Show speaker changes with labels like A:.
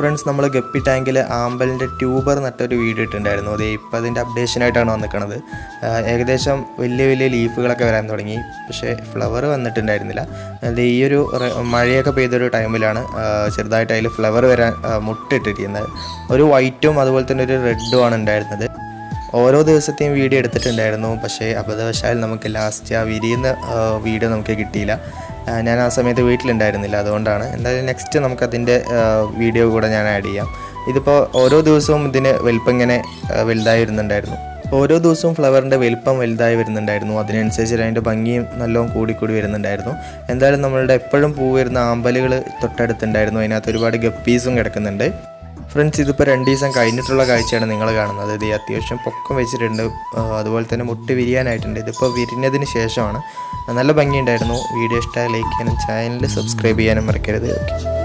A: Friends, നമ്മൾ guppy ടാങ്കിൽ ആമ്പലിൻ്റെ tuber നട്ടൊരു video ഇട്ടിട്ടുണ്ടായിരുന്നു. അത് ഇപ്പോൾ അതിൻ്റെ അപ്ഡേഷനായിട്ടാണ് വന്നിരിക്കുന്നത്. ഏകദേശം വലിയ വലിയ ലീഫുകളൊക്കെ വരാൻ തുടങ്ങി, പക്ഷേ ഫ്ലവർ വന്നിട്ടുണ്ടായിരുന്നില്ല. അത് ഈ ഒരു മഴയൊക്കെ പെയ്തൊരു ടൈമിലാണ് ചെറുതായിട്ട് അതിൽ ഫ്ലവർ വരാൻ മുട്ടിട്ടിരിക്കുന്നത്. ഒരു വൈറ്റും അതുപോലെ തന്നെ ഒരു റെഡും ആണ് ഉണ്ടായിരുന്നത്. ഓരോ ദിവസത്തെയും വീഡിയോ എടുത്തിട്ടുണ്ടായിരുന്നു, പക്ഷേ അബദ്ധവശാൽ നമുക്ക് ലാസ്റ്റ് ആ വിരിയുന്ന വീഡിയോ നമുക്ക് കിട്ടിയില്ല. ഞാൻ ആ സമയത്ത് വീട്ടിലുണ്ടായിരുന്നില്ല, അതുകൊണ്ടാണ്. എന്തായാലും നെക്സ്റ്റ് നമുക്കതിൻ്റെ വീഡിയോ കൂടെ ഞാൻ ആഡ് ചെയ്യാം. ഇതിപ്പോൾ ഓരോ ദിവസവും ഇതിന് വലിപ്പം ഇങ്ങനെ വലുതായി വരുന്നുണ്ടായിരുന്നു. ഓരോ ദിവസവും ഫ്ലവറിൻ്റെ വലിപ്പം വലുതായി വരുന്നുണ്ടായിരുന്നു. അതിനനുസരിച്ച് അതിൻ്റെ ഭംഗിയും നല്ലോണം കൂടിക്കൂടി വരുന്നുണ്ടായിരുന്നു. എന്തായാലും നമ്മളുടെ എപ്പോഴും പൂ വരുന്ന ആമ്പലുകൾ തൊട്ടടുത്തുണ്ടായിരുന്നു. അതിനകത്ത് ഒരുപാട് ഗപ്പീസും കിടക്കുന്നുണ്ട്. ഫ്രണ്ട്സ്, ഇതിപ്പോൾ 2 ദിവസം കഴിഞ്ഞിട്ടുള്ള കാഴ്ചയാണ് നിങ്ങൾ കാണുന്നത്. ഇത് അത്യാവശ്യം പൊക്കം വെച്ചിട്ടുണ്ട്, അതുപോലെ തന്നെ മുട്ട് വിരിയാനായിട്ടുണ്ട്. ഇതിപ്പോൾ വിരിഞ്ഞതിന് ശേഷമാണ്. നല്ല ഭംഗിയുണ്ടായിരുന്നു. വീഡിയോ ഇഷ്ടമായി ലൈക്ക് ചെയ്യാനും ചാനൽ സബ്സ്ക്രൈബ് ചെയ്യാനും മറക്കരുത്. ഓക്കെ.